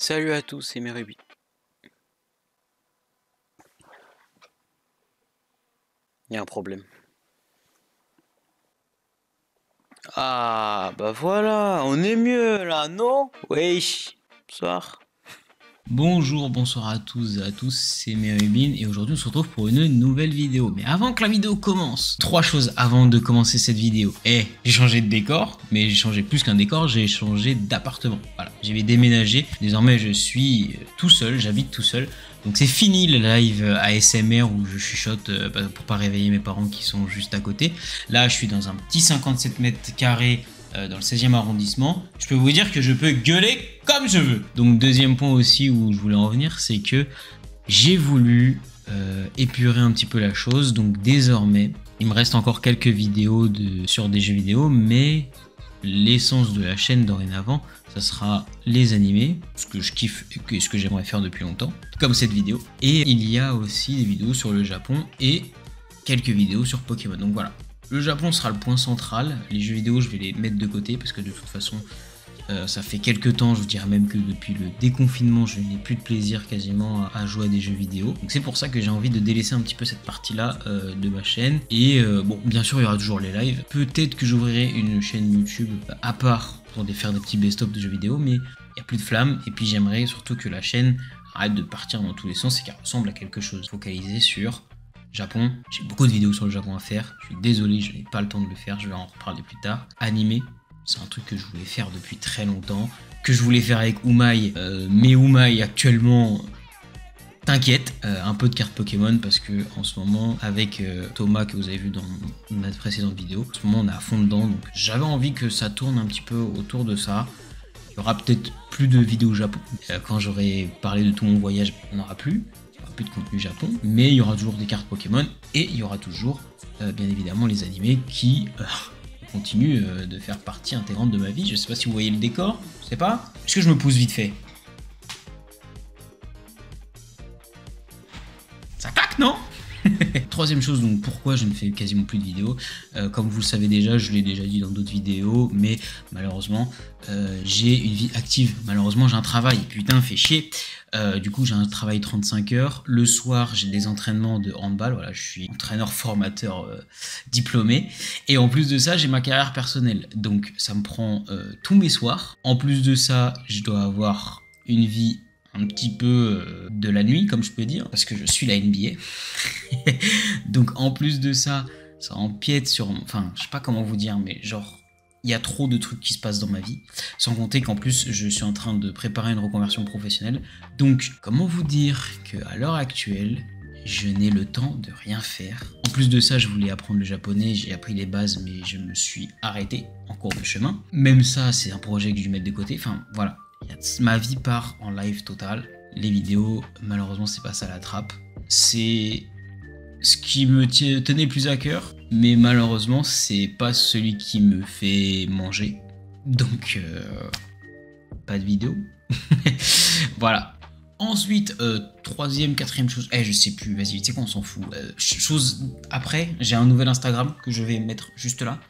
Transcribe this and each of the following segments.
Salut à tous, c'est Merubi. Il y a un problème. Ah, bah voilà, on est mieux là, non? Wesh, bonsoir. Bonjour, bonsoir à tous et à tous, c'est Merubin et aujourd'hui on se retrouve pour une nouvelle vidéo. Mais avant que la vidéo commence, trois choses avant de commencer cette vidéo. J'ai changé de décor, mais j'ai changé plus qu'un décor, j'ai changé d'appartement. Voilà, j'ai déménagé, désormais je suis tout seul, j'habite tout seul. Donc c'est fini le live ASMR où je chuchote pour pas réveiller mes parents qui sont juste à côté. Là je suis dans un petit 57 mètres carrés dans le 16e arrondissement. Je peux vous dire que je peux gueuler comme je veux. Donc deuxième point aussi où je voulais en venir, c'est que j'ai voulu épurer un petit peu la chose. Donc désormais, il me reste encore quelques vidéos sur des jeux vidéo, mais l'essence de la chaîne dorénavant, ça sera les animés, ce que je kiffe et ce que j'aimerais faire depuis longtemps, comme cette vidéo. Et il y a aussi des vidéos sur le Japon et quelques vidéos sur Pokémon. Donc voilà. Le Japon sera le point central, les jeux vidéo je vais les mettre de côté parce que de toute façon ça fait quelques temps, je vous dirais même que depuis le déconfinement je n'ai plus de plaisir quasiment à jouer à des jeux vidéo. Donc c'est pour ça que j'ai envie de délaisser un petit peu cette partie là de ma chaîne. Et bon, bien sûr il y aura toujours les lives, peut-être que j'ouvrirai une chaîne YouTube à part pour faire des petits best-of de jeux vidéo, mais il n'y a plus de flamme. Et puis j'aimerais surtout que la chaîne arrête de partir dans tous les sens et qu'elle ressemble à quelque chose, focalisé sur Japon. J'ai beaucoup de vidéos sur le Japon à faire, je suis désolé, je n'ai pas le temps de le faire, je vais en reparler plus tard. Animé, c'est un truc que je voulais faire depuis très longtemps, que je voulais faire avec Umai, mais Umai actuellement, t'inquiète, un peu de cartes Pokémon parce que en ce moment, avec Thomas que vous avez vu dans ma précédente vidéo, en ce moment on est à fond dedans, donc j'avais envie que ça tourne un petit peu autour de ça. Il y aura peut-être plus de vidéos Japon, quand j'aurai parlé de tout mon voyage, on n'aura plus de contenu Japon, mais il y aura toujours des cartes Pokémon et il y aura toujours bien évidemment les animés qui continuent de faire partie intégrante de ma vie. Je sais pas si vous voyez le décor, je sais pas. Est-ce que je me pousse vite fait? Ça claque, non? Troisième chose, donc pourquoi je ne fais quasiment plus de vidéos. Comme vous le savez déjà, je l'ai déjà dit dans d'autres vidéos, mais malheureusement j'ai une vie active. Malheureusement j'ai un travail, putain fait chier. Du coup j'ai un travail 35 heures. Le soir j'ai des entraînements de handball, voilà, je suis entraîneur formateur diplômé. Et en plus de ça j'ai ma carrière personnelle, donc ça me prend tous mes soirs. En plus de ça je dois avoir une vie un petit peu de la nuit, comme je peux dire, parce que je suis la NBA. Donc en plus de ça, ça empiète sur... Enfin, je sais pas comment vous dire, mais genre, il y a trop de trucs qui se passent dans ma vie. Sans compter qu'en plus, je suis en train de préparer une reconversion professionnelle. Donc, comment vous dire qu'à l'heure actuelle, je n'ai le temps de rien faire. En plus de ça, je voulais apprendre le japonais, j'ai appris les bases, mais je me suis arrêté en cours de chemin. Même ça, c'est un projet que je vais mettre de côté. Enfin, voilà. Ma vie part en live total. Les vidéos, malheureusement, c'est pas ça la trappe. C'est ce qui me tenait plus à cœur, mais malheureusement, c'est pas celui qui me fait manger. Donc, pas de vidéo. Voilà. Ensuite, troisième, quatrième chose, je sais plus, vas-y, tu sais quoi, on s'en fout. Chose après, j'ai un nouvel Instagram que je vais mettre juste là.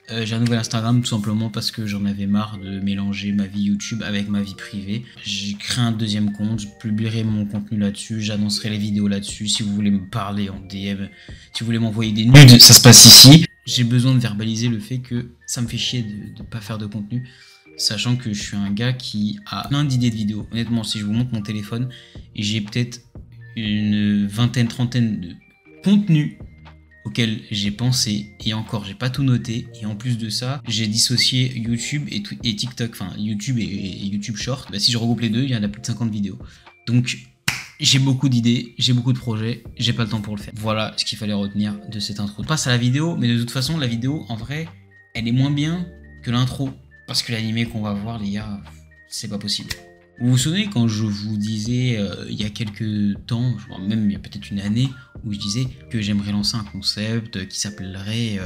J'ai un nouvel Instagram tout simplement parce que j'en avais marre de mélanger ma vie YouTube avec ma vie privée. J'ai créé un deuxième compte, je publierai mon contenu là-dessus, j'annoncerai les vidéos là-dessus. Si vous voulez me parler en DM, si vous voulez m'envoyer des nudes, ça se passe ici. J'ai besoin de verbaliser le fait que ça me fait chier de pas faire de contenu. Sachant que je suis un gars qui a plein d'idées de vidéos. Honnêtement, si je vous montre mon téléphone, j'ai peut-être une vingtaine, trentaine de contenus auxquels j'ai pensé. Et encore, j'ai pas tout noté. Et en plus de ça, j'ai dissocié YouTube et TikTok. Enfin, YouTube et YouTube Short. Bah, si je regroupe les deux, il y en a plus de 50 vidéos. Donc, j'ai beaucoup d'idées, j'ai beaucoup de projets. J'ai pas le temps pour le faire. Voilà ce qu'il fallait retenir de cette intro. On passe à la vidéo, mais de toute façon, la vidéo, en vrai, elle est moins bien que l'intro. Parce que l'animé qu'on va voir, les gars, c'est pas possible. Vous vous souvenez quand je vous disais, il y a quelques temps, même il y a peut-être une année, où je disais que j'aimerais lancer un concept qui s'appellerait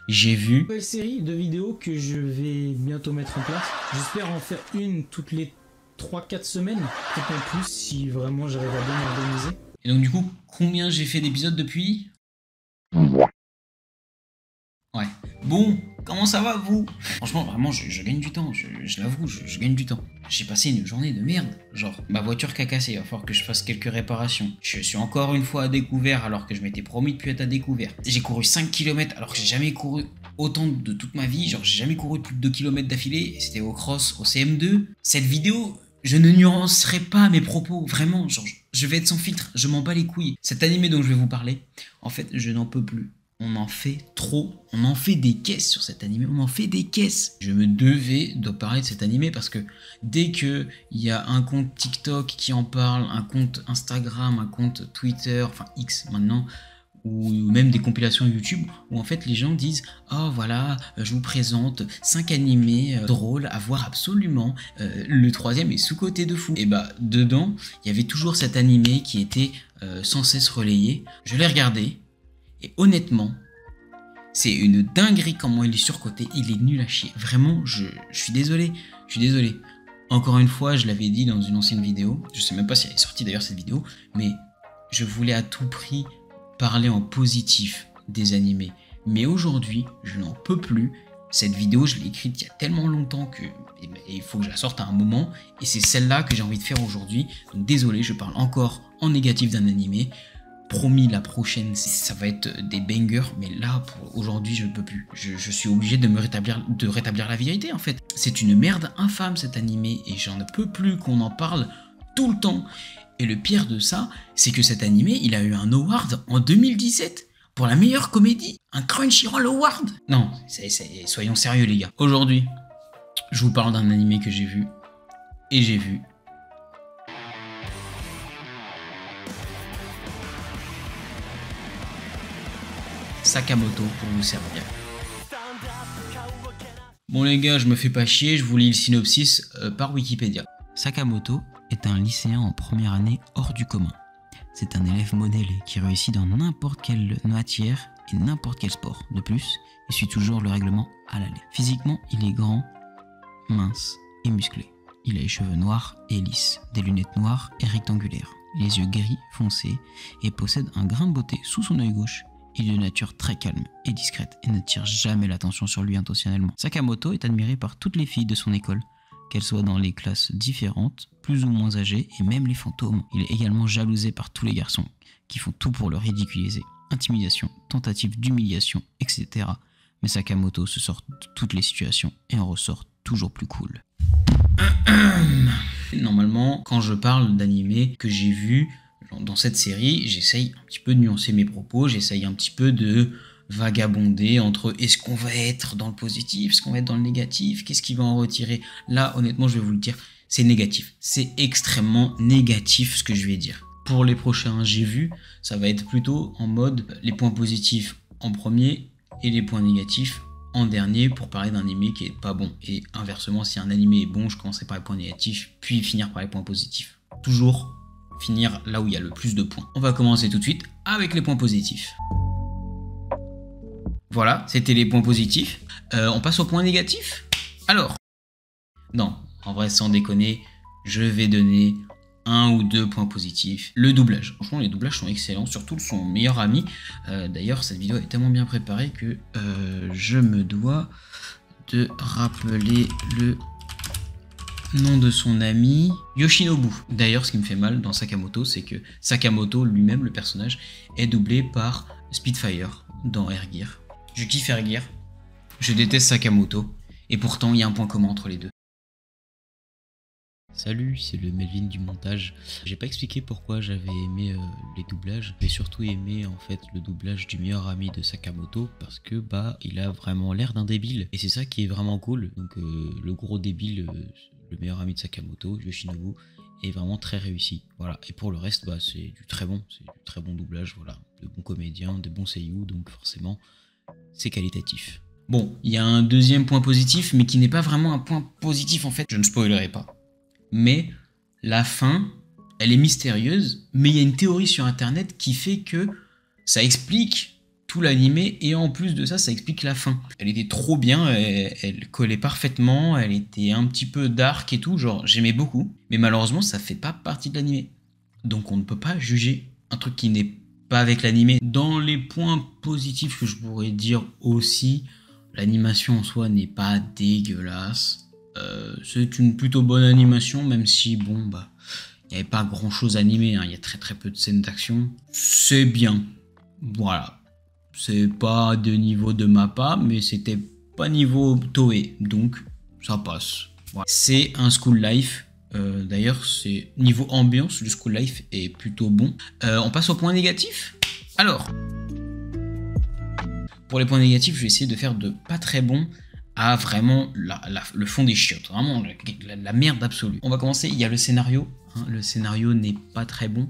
J'ai vu. Nouvelle série de vidéos que je vais bientôt mettre en place. J'espère en faire une toutes les 3-4 semaines, peut-être en plus si vraiment j'arrive à bien m'organiser. Et donc du coup, combien j'ai fait d'épisodes depuis? Ouais. Bon, Comment ça va vous? Franchement, vraiment, je gagne du temps, je l'avoue, je gagne du temps. J'ai passé une journée de merde. Genre, ma voiture qui a cassé, il va falloir que je fasse quelques réparations. Je suis encore une fois à découvert alors que je m'étais promis de plus être à découvert. J'ai couru 5 km alors que j'ai jamais couru autant de toute ma vie. Genre, j'ai jamais couru plus de 2 km d'affilée. C'était au cross, au CM2. Cette vidéo, je ne nuancerai pas mes propos, vraiment. Genre, je vais être sans filtre, je m'en bats les couilles. Cet animé dont je vais vous parler, en fait, je n'en peux plus. On en fait trop, on en fait des caisses sur cet animé, on en fait des caisses. Je me devais de parler de cet animé parce que dès qu'il y a un compte TikTok qui en parle, un compte Instagram, un compte Twitter, enfin X maintenant, ou même des compilations YouTube, où en fait les gens disent « Oh voilà, je vous présente 5 animés drôles à voir absolument, le troisième est sous-coté de fou ». Et bah dedans, il y avait toujours cet animé qui était sans cesse relayé. Je l'ai regardé. Et honnêtement, c'est une dinguerie comment il est surcoté, il est nul à chier. Vraiment, je suis désolé, Encore une fois, je l'avais dit dans une ancienne vidéo, je sais même pas si elle est sortie d'ailleurs cette vidéo, mais je voulais à tout prix parler en positif des animés. Mais aujourd'hui, je n'en peux plus. Cette vidéo, je l'ai écrite il y a tellement longtemps que il faut que je la sorte à un moment, et c'est celle-là que j'ai envie de faire aujourd'hui. Donc désolé, je parle encore en négatif d'un animé. Promis, la prochaine, ça va être des bangers, mais là, pour aujourd'hui, je ne peux plus. Je suis obligé de rétablir la vérité, en fait. C'est une merde infâme, cet animé, et j'en peux plus qu'on en parle tout le temps. Et le pire de ça, c'est que cet animé, il a eu un award en 2017 pour la meilleure comédie. Un Crunchyroll Award. Non, soyons sérieux, les gars. Aujourd'hui, je vous parle d'un animé que j'ai vu, et j'ai vu Sakamoto pour vous servir. Bon les gars, je me fais pas chier, je vous lis le synopsis par Wikipédia. Sakamoto est un lycéen en première année hors du commun. C'est un élève modélé qui réussit dans n'importe quelle matière et n'importe quel sport. De plus, il suit toujours le règlement à la lettre. Physiquement, il est grand, mince et musclé. Il a les cheveux noirs et lisses, des lunettes noires et rectangulaires, les yeux gris foncés et possède un grain de beauté sous son œil gauche. Il est de nature très calme et discrète et ne tire jamais l'attention sur lui intentionnellement. Sakamoto est admiré par toutes les filles de son école, qu'elles soient dans les classes différentes, plus ou moins âgées et même les fantômes. Il est également jalousé par tous les garçons qui font tout pour le ridiculiser. Intimidation, tentative d'humiliation, etc. Mais Sakamoto se sort de toutes les situations et en ressort toujours plus cool. Normalement, quand je parle d'animé que j'ai vu dans cette série, j'essaye un petit peu de nuancer mes propos, j'essaye un petit peu de vagabonder entre est-ce qu'on va être dans le positif, est-ce qu'on va être dans le négatif, qu'est-ce qui va en retirer. Là, honnêtement, je vais vous le dire, c'est négatif. C'est extrêmement négatif ce que je vais dire. Pour les prochains j'ai vu, ça va être plutôt en mode les points positifs en premier et les points négatifs en dernier pour parler d'un animé qui est pas bon. Et inversement, si un animé est bon, je commencerai par les points négatifs, puis finir par les points positifs. Toujours finir là où il y a le plus de points. On va commencer tout de suite avec les points positifs. Voilà, c'était les points positifs. On passe aux points négatifs. Alors, non, en vrai, sans déconner, je vais donner 1 ou 2 points positifs. Le doublage. Franchement, les doublages sont excellents, surtout son meilleur ami. D'ailleurs, cette vidéo est tellement bien préparée que je me dois de rappeler le nom de son ami, Yoshinobu. D'ailleurs, ce qui me fait mal dans Sakamoto, c'est que Sakamoto lui-même, le personnage, est doublé par Spitfire dans Air Gear. Je kiffe Air Gear, je déteste Sakamoto, et pourtant il y a un point commun entre les deux. Salut, c'est le Melvin du montage. J'ai pas expliqué pourquoi j'avais aimé les doublages. J'ai surtout aimé en fait le doublage du meilleur ami de Sakamoto parce que il a vraiment l'air d'un débile et c'est ça qui est vraiment cool. Donc le gros débile, le meilleur ami de Sakamoto, Yoshinobu, est vraiment très réussi. Voilà. Et pour le reste, c'est du très bon doublage. Voilà, de bons comédiens, de bons seiyuu, donc forcément c'est qualitatif. Bon, il y a un deuxième point positif, mais qui n'est pas vraiment un point positif en fait. Je ne spoilerai pas. Mais la fin, elle est mystérieuse, mais il y a une théorie sur internet qui fait que ça explique tout l'animé et en plus de ça, ça explique la fin. Elle était trop bien, elle collait parfaitement, elle était un petit peu dark et tout, genre j'aimais beaucoup, mais malheureusement ça fait pas partie de l'animé. Donc on ne peut pas juger un truc qui n'est pas avec l'animé. Dans les points positifs que je pourrais dire aussi, l'animation en soi n'est pas dégueulasse. C'est une plutôt bonne animation, même si, bon, bah, il n'y avait pas grand chose animé, hein. Il y a très peu de scènes d'action. C'est bien. Voilà. C'est pas de niveau de Mappa, mais c'était pas niveau Toei, donc ça passe. Voilà. C'est un School Life. D'ailleurs, c'est niveau ambiance, le School Life est plutôt bon. On passe au point négatif. Alors, pour les points négatifs, je vais essayer de faire de pas très bon à vraiment le fond des chiottes, vraiment la merde absolue. On va commencer, il y a le scénario. Hein, le scénario n'est pas très bon.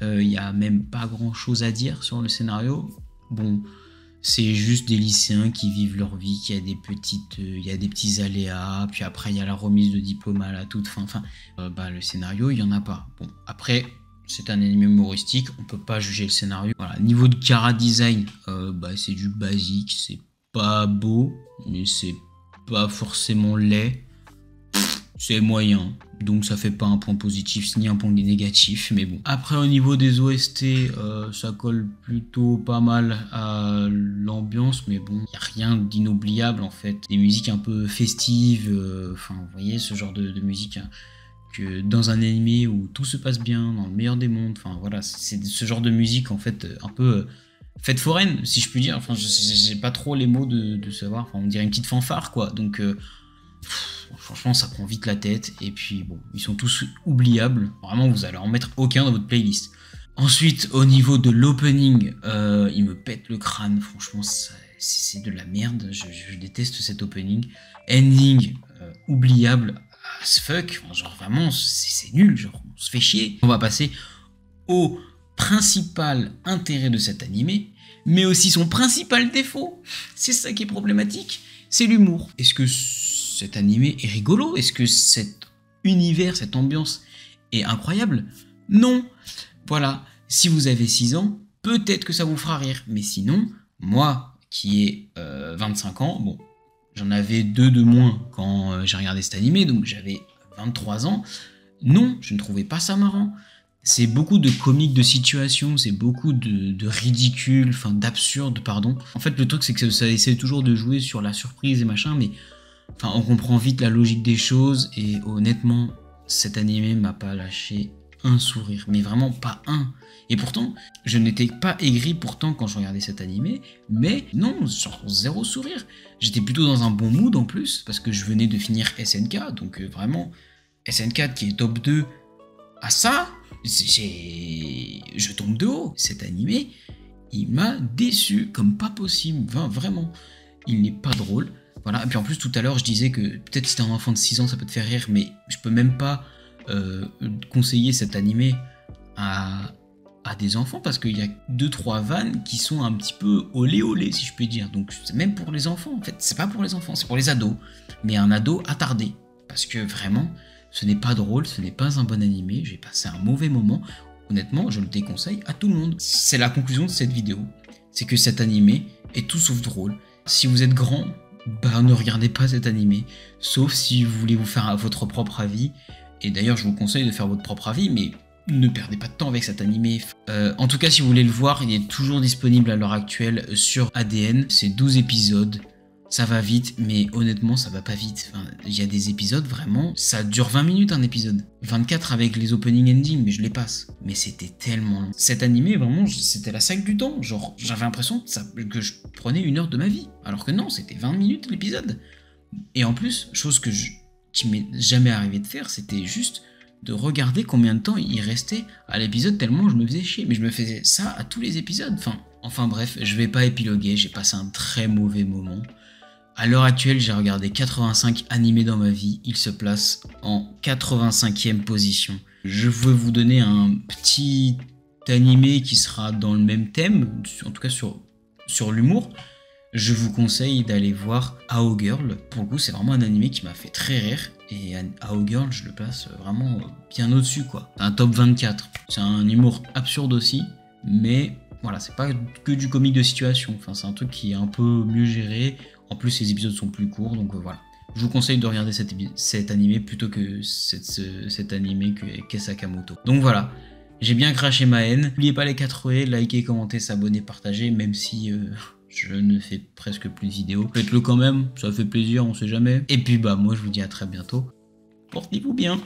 Il n'y a même pas grand chose à dire sur le scénario. Bon, c'est juste des lycéens qui vivent leur vie, il y a des petits aléas, puis après il y a la remise de diplôme à la toute fin. Enfin, le scénario, il n'y en a pas. Bon, après, c'est un anime humoristique, on peut pas juger le scénario. Voilà, niveau de chara design, c'est du basique, c'est pas beau, mais c'est pas forcément laid. C'est moyen, donc ça fait pas un point positif ni un point négatif, mais bon. Après, au niveau des OST, ça colle plutôt pas mal à l'ambiance, mais bon, y a rien d'inoubliable en fait. Des musiques un peu festives, enfin, vous voyez, ce genre de musique, hein, que dans un animé où tout se passe bien, dans le meilleur des mondes, enfin voilà, c'est ce genre de musique en fait, un peu fête foraine, si je puis dire. Enfin, j'ai pas trop les mots de savoir, enfin, on dirait une petite fanfare, quoi, donc... franchement, ça prend vite la tête. Et puis, bon, ils sont tous oubliables. Vraiment, vous allez en mettre aucun dans votre playlist. Ensuite, au niveau de l'opening, il me pète le crâne. Franchement, c'est de la merde. Je déteste cet opening. Ending, oubliable as fuck. Enfin, genre, vraiment, c'est nul. Genre, on se fait chier. On va passer au principal intérêt de cet animé, mais aussi son principal défaut. C'est ça qui est problématique. C'est l'humour. Est-ce que cet animé est rigolo? Est-ce que cet univers, cette ambiance est incroyable? Non. Voilà, si vous avez 6 ans, peut-être que ça vous fera rire. Mais sinon, moi qui ai 25 ans, bon, j'en avais 2 de moins quand j'ai regardé cet animé, donc j'avais 23 ans. Non, je ne trouvais pas ça marrant. C'est beaucoup de comiques de situation, c'est beaucoup de ridicule, enfin d'absurde, pardon. En fait, le truc, c'est que ça essaie toujours de jouer sur la surprise et machin, mais... Enfin, on comprend vite la logique des choses et honnêtement, cet animé m'a pas lâché un sourire, mais vraiment pas un. Et pourtant, je n'étais pas aigri pourtant quand je regardais cet animé, mais non, genre zéro sourire. J'étais plutôt dans un bon mood en plus, parce que je venais de finir SNK, donc vraiment, SNK qui est top 2 à ça, je tombe de haut. Cet animé, il m'a déçu comme pas possible, enfin, vraiment. Il n'est pas drôle. Voilà, et puis en plus tout à l'heure je disais que peut-être si t'es un enfant de 6 ans ça peut te faire rire, mais je peux même pas conseiller cet animé à des enfants parce qu'il y a 2-3 vannes qui sont un petit peu olé olé si je puis dire. Donc c'est même pour les enfants en fait, c'est pas pour les enfants, c'est pour les ados, mais un ado attardé. Parce que vraiment, ce n'est pas drôle, ce n'est pas un bon animé, j'ai passé un mauvais moment. Honnêtement, je le déconseille à tout le monde. C'est la conclusion de cette vidéo, c'est que cet animé est tout sauf drôle. Si vous êtes grand, ne regardez pas cet animé, sauf si vous voulez vous faire votre propre avis. Et d'ailleurs, je vous conseille de faire votre propre avis, mais ne perdez pas de temps avec cet animé. En tout cas, si vous voulez le voir, il est toujours disponible à l'heure actuelle sur ADN. C'est 12 épisodes. Ça va vite, mais honnêtement, ça va pas vite. Enfin, il y a des épisodes, vraiment, ça dure 20 minutes un épisode. 24 avec les opening ending, mais je les passe. Mais c'était tellement long. Cet animé, vraiment, c'était la saga du temps. Genre, j'avais l'impression que je prenais 1 heure de ma vie. Alors que non, c'était 20 minutes l'épisode. Et en plus, chose qui m'est jamais arrivé de faire, c'était juste de regarder combien de temps il restait à l'épisode tellement je me faisais chier. Mais je me faisais ça à tous les épisodes. Enfin bref, je vais pas épiloguer, j'ai passé un très mauvais moment. À l'heure actuelle, j'ai regardé 85 animés dans ma vie. Il se place en 85e position. Je veux vous donner un petit animé qui sera dans le même thème, en tout cas sur l'humour. Je vous conseille d'aller voir AO Girl. Pour le coup, c'est vraiment un animé qui m'a fait très rire. Et AO Girl, je le place vraiment bien au-dessus, quoi. Un top 24. C'est un humour absurde aussi, mais voilà, c'est pas que du comique de situation. Enfin, c'est un truc qui est un peu mieux géré. En plus, les épisodes sont plus courts, donc voilà. Je vous conseille de regarder cet animé plutôt que cet animé qu'est Sakamoto. Donc voilà, j'ai bien craché ma haine. N'oubliez pas les 4 E, liker, commenter, s'abonner, partager, même si je ne fais presque plus de vidéos. Faites-le quand même, ça fait plaisir, on sait jamais. Et puis bah moi je vous dis à très bientôt. Portez-vous bien.